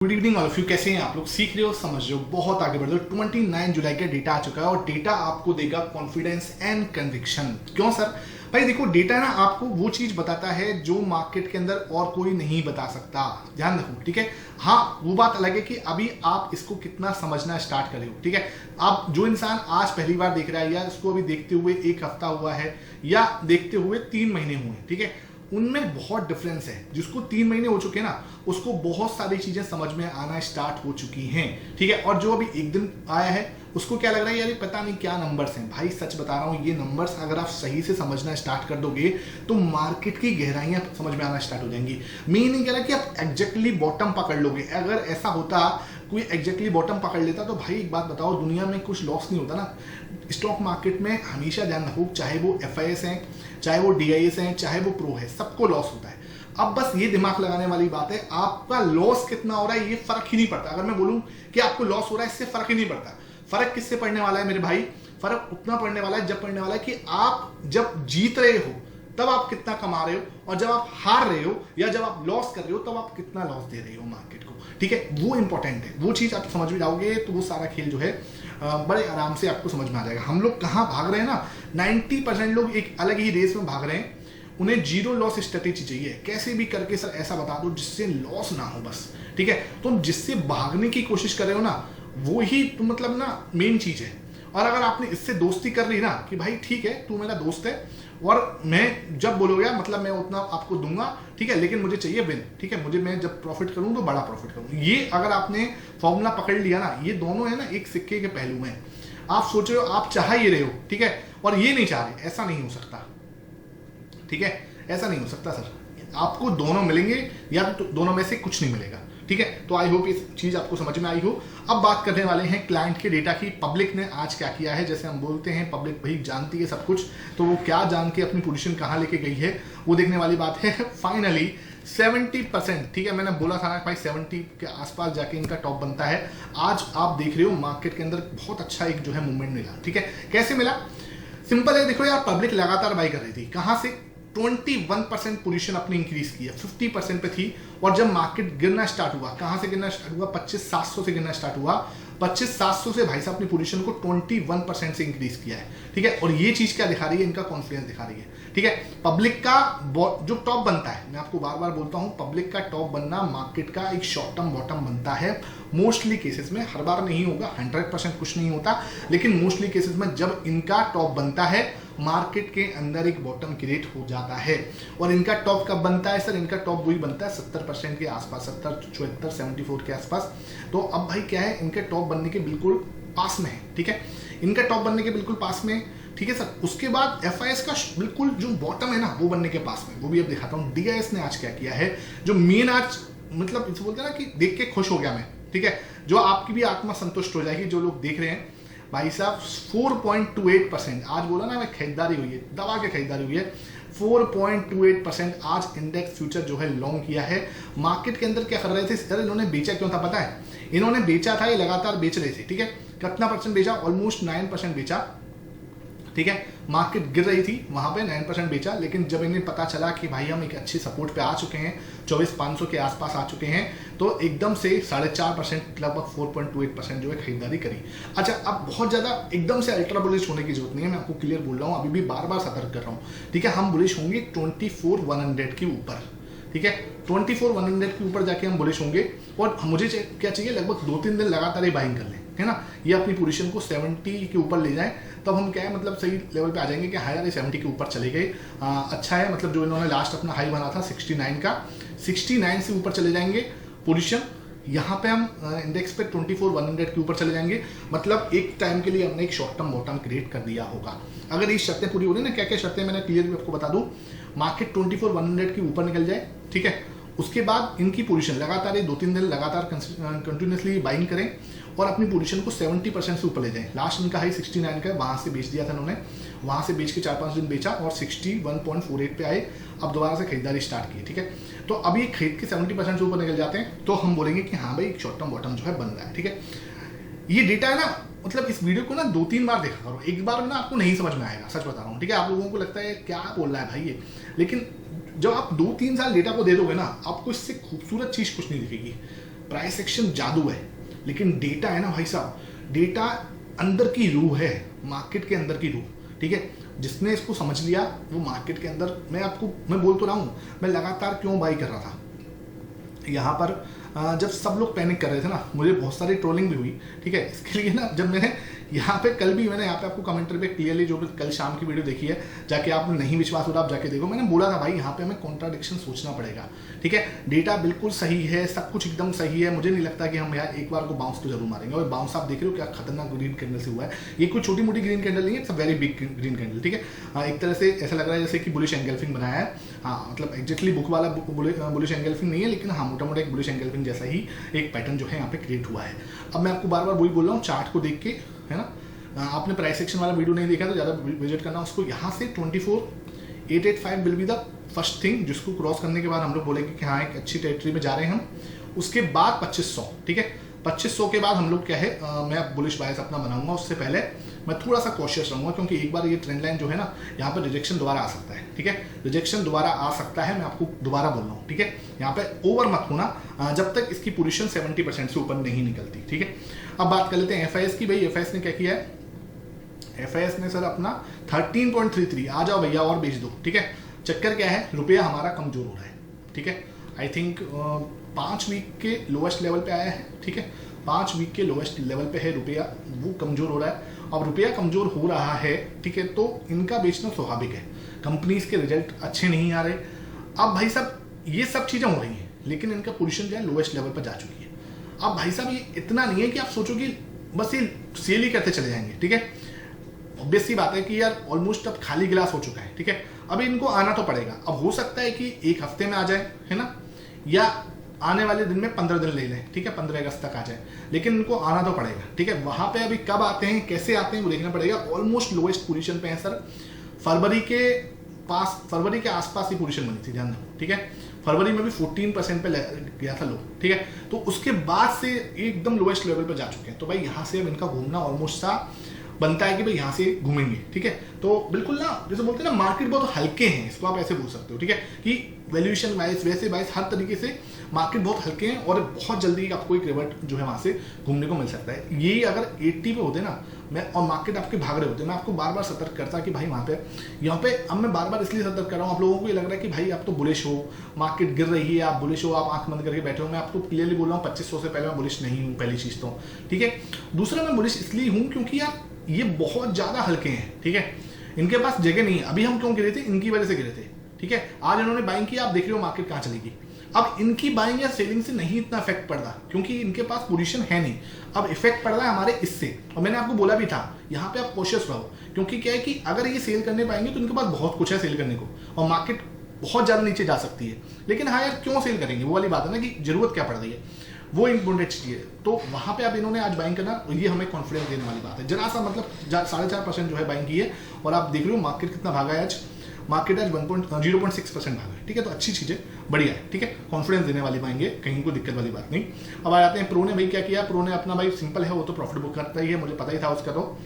Good evening all of you. कैसे हैं आप लोग? सीख रहे हो, समझ रहे हो, बहुत आगे बढ़ रहे हो। 29 जुलाई का डेटा आ चुका है और डेटा आपको देगा कॉन्फिडेंस एंड कन्विक्शन। क्यों सर? भाई देखो, डेटा ना आपको वो चीज बताता है जो मार्केट के अंदर और कोई नहीं बता सकता। ध्यान रखो, ठीक है। हाँ, वो बात अलग है कि अभी आप इसको कितना समझना स्टार्ट करे हो, ठीक है। आप जो इंसान आज पहली बार देख रहा है या इसको अभी देखते हुए एक हफ्ता हुआ है या देखते हुए 3 महीने हुए, ठीक है, उनमें बहुत डिफरेंस है। जिसको 3 महीने हो चुके हैं ना, उसको बहुत सारी चीजें समझ में आना स्टार्ट हो चुकी हैं, ठीक है। और जो अभी एक दिन आया है उसको क्या लग रहा है, यार पता नहीं क्या नंबर्स हैं। भाई सच बता रहा हूं, ये नंबर्स अगर आप सही से समझना स्टार्ट कर दोगे तो मार्केट की गहराइयां समझ में आना स्टार्ट हो जाएंगी। मैं ये नहीं कह रहा कि आप एग्जैक्टली बॉटम पकड़ लोगे। अगर ऐसा होता, कोई एग्जैक्टली बॉटम पकड़ लेता, तो भाई एक बात बताओ, दुनिया में कुछ लॉस नहीं होता ना। स्टॉक मार्केट में हमेशा ध्यान रखो, चाहे वो FIS हैं, चाहे वो DIS हैं, चाहे वो प्रो है, सबको लॉस होता है। अब बस ये दिमाग लगाने वाली बात है, आपका लॉस कितना हो रहा है ये फर्क ही नहीं पड़ता। अगर मैं बोलूं कि आपको लॉस हो रहा है, इससे फर्क ही नहीं पड़ता। फर्क किससे पड़ने वाला है मेरे भाई? फर्क उतना पड़ने वाला है, जब पड़ने वाला है कि आप जब जीत रहे हो तब आप कितना कमा रहे हो, और जब आप हार रहे हो या जब आप लॉस कर रहे हो तब आप कितना लॉस दे रहे हो मार्केट को, ठीक है। वो इंपॉर्टेंट है। वो चीज आप समझ में जाओगे तो वो सारा खेल जो है बड़े आराम से आपको समझ में आ जाएगा। हम लोग कहाँ भाग रहे हैं ना, 90% लोग एक अलग ही रेस में भाग रहे हैं। उन्हें जीरो लॉस स्ट्रेटेजी चाहिए, कैसे भी करके सर ऐसा बता दो जिससे लॉस ना हो बस, ठीक है। तुम जिससे भागने की कोशिश कर रहे हो ना, वो ही तुम मतलब ना मेन चीज है। और अगर आपने इससे दोस्ती कर ली ना कि भाई ठीक है तू मेरा दोस्त है और मैं जब बोलोगे मतलब मैं उतना आपको दूंगा, ठीक है, लेकिन मुझे चाहिए विन, ठीक है, मुझे मैं जब प्रॉफिट करूं तो बड़ा प्रॉफिट करूं, ये अगर आपने फॉर्मूला पकड़ लिया ना, ये दोनों है ना एक सिक्के के पहलू हैं। आप सोच रहे हो, आप चाह ये रहे हो, ठीक है, और ये नहीं चाह रहे, ऐसा नहीं हो सकता, ठीक है, ऐसा नहीं हो सकता सर। आपको दोनों मिलेंगे या तो दोनों में से कुछ नहीं मिलेगा, ठीक है। तो आई होप इस चीज आपको समझ में आई हो। अब बात करने वाले हैं क्लाइंट के डेटा की। पब्लिक ने आज क्या किया है, जैसे हम बोलते हैं पब्लिक भाई जानती है सब कुछ, तो वो क्या जान के अपनी पोजीशन कहाँ लेके गई है वो देखने वाली बात है। फाइनली 70%, ठीक है, मैंने बोला था ना भाई 70 के आसपास जाके इनका टॉप बनता है। आज आप देख रहे हो मार्केट के अंदर बहुत अच्छा एक जो है मूवमेंट मिला, ठीक है। कैसे मिला? सिंपल है, देखो यार, पब्लिक लगातार बाई कर रही थी। कहां से? 21% पोजीशन अपनी इंक्रीज की है, 50% पे थी। और जब मार्केट गिरना स्टार्ट हुआ, कहां से गिरना स्टार्ट हुआ? 25,700 से गिरना स्टार्ट हुआ। 25,700 से भाई साहब अपनी पोजीशन को 21% से इंक्रीज किया है, ठीक है। और ये चीज क्या दिखा रही है? इनका कॉन्फिडेंस दिखा रही है, ठीक है। पब्लिक का जो टॉप बनता है, मैं आपको बार बार बोलता हूं, पब्लिक का टॉप बनना मार्केट का एक शॉर्ट टर्म बॉटम बनता है मोस्टली केसेस में। हर बार नहीं होगा, 100% कुछ नहीं होता, लेकिन मोस्टली केसेस में जब इनका टॉप बनता है मार्केट के अंदर एक बॉटम क्रिएट हो जाता है। और इनका टॉप कब बनता है सर? इनका टॉप वही बनता है 70% के आसपास, 70, 74, 74 के आसपास। तो अब भाई क्या है, इनके टॉप बनने के बिल्कुल पास में है, ठीक है। इनका टॉप बनने के बिल्कुल पास में, ठीक है सर। उसके बाद FIS का बिल्कुल जो बॉटम है ना, वो बनने के पास में, वो भी अब दिखाता हूँ। DIS ने आज क्या किया है, जो मेन आज मतलब इसे बोलते हैं ना कि देख के खुश हो गया मैं, ठीक है, जो आपकी भी आत्मा संतुष्ट हो जाएगी जो लोग देख रहे हैं। भाई साहब 4.28%, आज बोला ना मैं, खरीदारी हुई है, दबा के खरीदारी हुई है। 4.28% आज इंडेक्स फ्यूचर जो है लॉन्ग किया है। मार्केट के अंदर क्या कर रहे थे सर? इन्होंने बेचा क्यों था पता है? इन्होंने बेचा था, ये लगातार बेच रहे थे, ठीक है। कितना परसेंट बेचा? ऑलमोस्ट 9% बेचा, ठीक है। मार्केट गिर रही थी, वहां पे 9% बेचा। लेकिन जब इन्हें पता चला कि भाई हम एक अच्छी सपोर्ट पे आ चुके हैं, 24,500 के आसपास आ चुके हैं, तो एकदम से 4.5%, लगभग 4.28% जो है खरीदारी करी। अच्छा, अब बहुत ज्यादा एकदम से अल्ट्रा बुलिश होने की जरूरत नहीं है, मैं आपको क्लियर बोल रहा हूँ, अभी भी बार बार सतर्क कर रहा हूँ, ठीक है। हम बुलिश होंगे 24,100 के ऊपर, ठीक है। 24,100 के ऊपर जाके हम बुलिश होंगे। और मुझे क्या चाहिए, लगभग 2-3 दिन लगातार ही बाइंग कर लें, है ना। ये अपनी पोजीशन को 70 के ऊपर ले जाएं, तब हम क्या है मतलब सही लेवल पे आ जाएंगे कि हाँ यार ये 70 के ऊपर चले गए, अच्छा है। मतलब जो इन्होंने लास्ट अपना हाई बना था 69 का, 69 से ऊपर चले जाएंगे पोजीशन। यहाँ पे हम इंडेक्स पे 24,100 के ऊपर चले जाएंगे, मतलब एक टाइम के लिए हमने एक शॉर्ट टर्म बॉटम क्रिएट कर दिया होगा। अगर ये शर्तें पूरी हो रही ना, क्या क्या शर्तें मैंने क्लियर भी आपको बता दूं। मार्केट 24,100 के ऊपर निकल जाए, ठीक है, उसके बाद इनकी पोजीशन लगातार 2-3 दिन लगातार कंटिन्यूसली बाइंग करें और अपनी पोजीशन को 70% से ऊपर ले जाएं। लास्ट इनका हाई 69 का, वहां से बेच दिया था इन्होंने, वहां से बेच के 4-5 दिन बेचा और 61.48 पे आए। अब दोबारा से खरीदारी स्टार्ट की, ठीक है। तो अब ये खरीद के 70% से ऊपर निकल जाते हैं, तो हम बोलेंगे कि हाँ भाई एक शॉर्ट टर्म बॉटम जो है बन रहा है, ठीक है। ये डेटा है ना, मतलब इस वीडियो को ना 2-3 बार देखा करो, एक बार में ना आपको नहीं समझ में आएगा, सच बता रहा हूँ, ठीक है। आप लोगों को लगता है क्या बोल रहा है भाई ये, लेकिन जब आप 2-3 साल डेटा को दे दोगे ना, आपको इससे खूबसूरत चीज कुछ नहीं दिखेगी। प्राइस एक्शन जादू है, लेकिन डेटा है ना भाई साहब, डेटा अंदर की रूह है, मार्केट के अंदर की रूह, ठीक है। जिसने इसको समझ लिया वो मार्केट के अंदर, मैं बोल तो रहा हूँ, मैं लगातार क्यों बाई कर रहा था यहाँ पर। जब सब लोग पैनिक कर रहे थे ना, मुझे बहुत सारी ट्रोलिंग भी हुई, ठीक है। इसके लिए ना जब मैंने यहाँ पे कल भी मैंने यहाँ पे आपको कमेंट्री पे क्लियरली जो भी कल शाम की वीडियो देखी है, जाके आप नहीं विश्वास हो रहा आप जाके देखो, मैंने बोला था भाई यहाँ पे हमें कॉन्ट्राडिक्शन सोचना पड़ेगा, ठीक है। डेटा बिल्कुल सही है, सब कुछ एकदम सही है, मुझे नहीं लगता कि हम यार एक बार को बाउंस तो जरूर मारेंगे। और बाउंस आप देख रहे हो क्या खतरनाक ग्रीन कैंडल से हुआ है, ये कोई छोटी मोटी ग्रीन कैंडल नहीं है, it's a very big green candle, ठीक है। एक तरह से ऐसा लग रहा है जैसे कि बुलिश एंगल्फिंग बनाया है, हाँ मतलब एग्जैक्टली बुक वाला बुलिश एंगल्फिंग नहीं है, लेकिन हाँ मोटा मोटा एक बुलिश एंगल्फिंग जैसा ही एक पैटर्न जो है यहाँ पे क्रिएट हुआ है। अब मैं आपको बार बार वही बोल रहा हूँ, चार्ट को देख के, है ना, आपने प्राइस सेक्शन वाला वीडियो नहीं देखा तो ज़्यादा विजिट करना उसको। यहाँ से 24,885 will be the first thing, जिसको क्रॉस करने के बाद हम लोग बोलेंगे कि हाँ एक अच्छी टेरिटरी में जा रहे हैं हम। उसके बाद 2500, ठीक है, 2500 के बाद हम लोग क्या है, मैं बुलिश बायस अपना बनाऊंगा। उससे पहले मैं थोड़ा सा कॉशियस रहूंगा, क्योंकि एक बार ये ट्रेंड लाइन जो है ना, यहाँ पर रिजेक्शन दोबारा आ सकता है, ठीक है, रिजेक्शन दोबारा आ सकता है, मैं आपको दोबारा बोल रहा हूँ, ठीक है। यहाँ पे ओवर मत होना जब तक इसकी पोजीशन 70% से ऊपर नहीं निकलती, ठीक है। अब बात कर लेते हैं एफआईएस की। भाई एफआईएस ने क्या किया है, एफआईएस ने सर अपना 13.33, आ जाओ भैया और बेच दो, ठीक है। चक्कर क्या है, रुपया हमारा कमजोर हो रहा है, ठीक है। आई थिंक 5 वीक के लोएस्ट लेवल पे आया है, ठीक है, 5 वीक के लोएस्ट लेवल पे है रुपया, वो कमजोर हो रहा है। अब रुपया कमजोर हो रहा है, ठीक है, तो इनका बेचना स्वाभाविक है, कंपनीज के रिजल्ट अच्छे नहीं आ रहे। अब भाई साहब ये सब चीजें हो रही हैं, लेकिन इनका पोजीशन जो है लोएस्ट लेवल पर जा चुकी है। अब भाई साहब ये इतना नहीं है कि आप सोचो कि बस ये सेल ही करते चले जाएंगे, ठीक है। ऑब्वियस सी बात है कि यार ऑलमोस्ट अब खाली गिलास हो चुका है, ठीक है। अब इनको आना तो पड़ेगा। अब हो सकता है कि एक हफ्ते में आ जाए, है ना, या आने वाले दिन में 15 दिन ले लें, ठीक है, 15 अगस्त तक आ जाए, लेकिन इनको आना तो पड़ेगा, ठीक है। वहां पे अभी कब आते हैं, कैसे आते हैं वो देखना पड़ेगा। ऑलमोस्ट लोएस्ट पोजीशन पे है सर, फरवरी के आसपास ही पोजीशन बनी थी, ध्यान दो, ठीक है। फरवरी में भी 14% पे गया था लो, ठीक है। तो उसके बाद से एकदम लोएस्ट लेवल पे जा चुके हैं। तो भाई यहाँ से अब इनका घूमना ऑलमोस्ट सा बनता है कि भाई यहाँ से घूमेंगे, ठीक है। तो बिल्कुल ना, जैसे बोलते हैं ना, मार्केट बहुत हल्के हैं, इसको आप ऐसे बोल सकते हो, ठीक है, कि वैल्यूएशन वाइज वैसे वाइज हर तरीके से मार्केट बहुत हल्के हैं और बहुत जल्दी आपको एक रिवर्ट जो है वहां से घूमने को मिल सकता है। ये अगर 80 पे होते ना मैं, और मार्केट आपके भाग रहे होते, मैं आपको बार बार सतर्क करता कि भाई वहां पे, यहाँ पे अब मैं बार बार इसलिए सतर्क कर रहा हूँ, आप लोगों को ये लग रहा है कि भाई आप तो बुलिश हो, मार्केट गिर रही है, आप बुलिश हो, आप आंख बंद करके बैठे हो। मैं आपको क्लियरली बोल रहा हूँ 2500 से पहले मैं बुलिश नहीं हूँ, पहली चीज तो, ठीक है। दूसरा मैं बुलिश इसलिए हूँ क्योंकि यार ये बहुत ज्यादा हल्के हैं, ठीक है, इनके पास जगह नहीं है। अभी हम क्यों गिरे थे, इनकी वजह से गिरे थे, ठीक है। आज इन्होंने बाइंग किया, आप देख रहे हो मार्केट कहाँ चलेगी। अब इनकी बाइंग या सेलिंग से नहीं इतना इफेक्ट पड़ रहा, क्योंकि इनके पास पोजीशन है नहीं। अब इफेक्ट पड़ रहा है हमारे इससे, और मैंने आपको बोला भी था यहाँ पे आप कॉशियस रहो, क्योंकि क्या है कि अगर ये सेल करने पाएंगे तो इनके पास बहुत कुछ है सेल करने को, और मार्केट बहुत ज्यादा नीचे जा सकती है। लेकिन हाँ यार क्यों सेल करेंगे, वो वाली बात है ना, कि जरूरत क्या पड़ रही है, वो इंपॉर्टेंट चीज है। तो वहां पे अब इन्होंने आज बाइंग करना, ये हमें कॉन्फिडेंस देने वाली बात है। जरा सा मतलब 4.5% जो है बाइंग की है, और आप देख रहे हो मार्केट कितना भागा है आज, मार्केट आज 0.6% भागा है, ठीक है। तो अच्छी चीज है, बढ़िया है, ठीक है, कॉन्फिडेंस देने वाली बाइंग है, कहीं को दिक्कत वाली बात नहीं। अब आ जाते हैं प्रो ने भाई क्या किया। प्रो ने अपना भाई सिंपल है, वो तो प्रॉफिट बुक करता ही है, मुझे पता ही था उसका। तो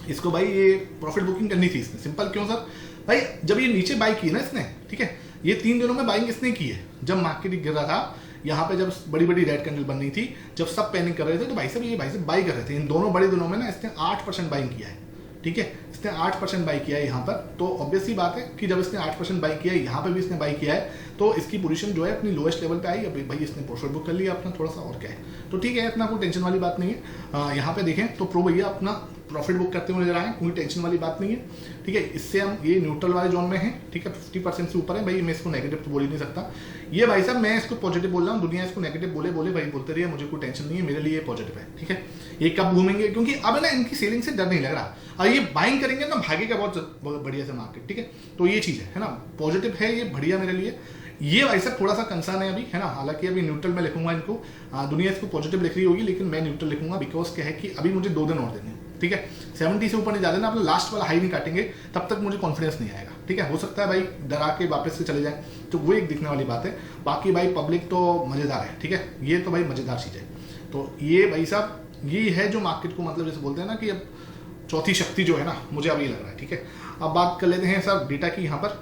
इसको भाई ये प्रॉफिट बुकिंग करनी थी इसने। सिंपल क्यों सर, भाई जब ये नीचे बाई की ना इसने, ठीक है, ये 3 दिनों में बाइंग इसने की है। जब मार्केट गिर रहा था, यहाँ पे जब बड़ी बड़ी रेड कैंडल बन रही थी, जब सब पैनिक कर रहे थे, तो भाई साहब बाई कर रहे थे। इन दोनों बड़े दिनों में ना इसने 8% बाइंग किया है, ठीक है, इसने 8% बाई किया है यहाँ पर। तो ऑब्वियस सी बात है कि जब इसने 8% बाई किया है, यहाँ पे भी इसने बाई किया है, तो इसकी पोजीशन जो है अपनी लोएस्ट लेवल पे आई। अभी भाई इसने प्रॉफिट बुक कर लिया अपना थोड़ा सा, और क्या है, तो ठीक है, इतना कोई टेंशन वाली बात नहीं है। यहाँ पे देखें तो प्रो भैया अपना प्रॉफिट बुक करते हुए नजर आए, कोई टेंशन वाली बात नहीं है, ठीक है। इससे हम ये न्यूट्रल वाले जोन में है, ठीक है, 50% से ऊपर है भाई। मैं इसको नेगेटिव तो बोल ही नहीं सकता, ये भाई साहब मैं इसको पॉजिटिव बोल रहा हूँ, दुनिया इसको नेगेटिव बोले भाई बोलते रहिए, मुझे कोई टेंशन नहीं है, मेरे लिए पॉजिटिव है, ठीक है। ये कब घूमेंगे, क्योंकि अब ना इनकी सेलिंग से डर नहीं लग रहा, और ये बाइंग करेंगे ना भागेगा बहुत बढ़िया से मार्केट, ठीक है। तो ये चीज है ना, पॉजिटिव है ये, बढ़िया मेरे लिए। ये भाई साहब थोड़ा सा कंसर्न है अभी, है ना, हालांकि अभी न्यूट्रल में लिखूंगा इनको, दुनिया इसको पॉजिटिव लिख रही होगी, लेकिन मैं न्यूट्रल लिखूंगा, बिकॉज क्या है कि अभी मुझे 2 दिन और देने, ठीक है। 70 से ऊपर नहीं जा देना, अपना लास्ट वाला हाई नहीं काटेंगे तब तक मुझे कॉन्फिडेंस नहीं आएगा, ठीक है। हो सकता है भाई डरा के वापस से चले जाए, तो वो एक दिखने वाली बात है। बाकी भाई पब्लिक तो मजेदार है, ठीक है, ये तो भाई मजेदार चीज है। तो ये भाई साहब ये है जो मार्केट को मतलब जैसे बोलते हैं ना कि अब चौथी शक्ति जो है ना, मुझे अब ये लग रहा है, ठीक है। अब बात कर लेते हैं सर डेटा की यहाँ पर।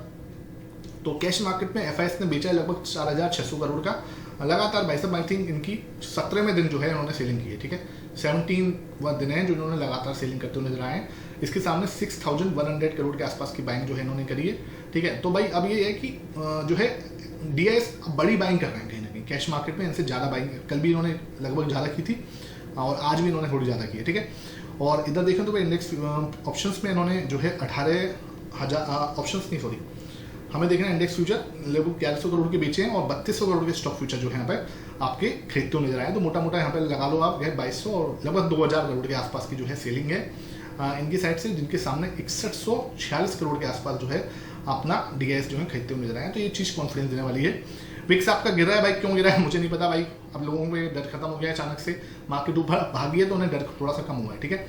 तो कैश मार्केट में एफआईएस ने बेचा है लगभग 4,600 करोड़ का, लगातार भाई साहब आई थिंक इनकी 17वें दिन जो है इन्होंने सेलिंग की है, ठीक है, 17वां दिन है जो इन्होंने लगातार सेलिंग करते हुए नजर आए हैं। इसके सामने 6100 करोड़ के आसपास की बाइंग जो है इन्होंने करी है, ठीक है। तो भाई अब ये है कि जो है डीआईएस बड़ी बाइंग कर रहे हैं कहीं ना कहीं कैश मार्केट में, इनसे ज़्यादा बाइंग कल भी इन्होंने लगभग ज़्यादा की थी और आज भी इन्होंने थोड़ी ज़्यादा की है, ठीक है। और इधर देखें तो भाई इंडेक्स ऑप्शंस में इन्होंने जो है 18,000 ऑप्शंस नहीं सॉरी हमें देखना है इंडेक्स फ्यूचर लगभग 1100 करोड़ के बेचे हैं और 3200 करोड़ के स्टॉक फ्यूचर जो है यहाँ पे आपके खरीदते हुए नजर आए। तो मोटा मोटा यहाँ पे लगा लो आप 2200 और लगभग 2000 करोड़ के आसपास की जो है सेलिंग है इनकी साइड से, जिनके सामने 6146 करोड़ के आसपास जो है अपना डीआईएस जो है खरीदते हुए नजर आए। तो ये चीज़ कॉन्फिडेंस देने वाली है। विक्स आपका गिर रहा है भाई, क्यों गिरा है मुझे नहीं पता भाई। अब लोगों को डर खत्म हो गया है, अचानक से मार्केट ऊपर भागी है तो उन्हें डर थोड़ा सा कम हुआ है, ठीक है।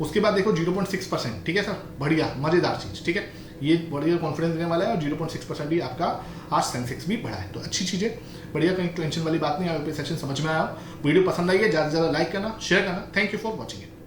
उसके बाद देखो 0.6%, ठीक है सर, बढ़िया मजेदार चीज़, ठीक है, ये बढ़िया कॉन्फिडेंस देने वाला है। और 0.6% भी आपका आज सेंसेक्स भी बढ़ा है, तो अच्छी चीज़ है, बढ़िया, कहीं टेंशन वाली बात नहीं। आगे सेशन समझ में आया, वीडियो पसंद आई है ज़्यादा से ज़्यादा लाइक करना, शेयर करना। Thank you for watching it.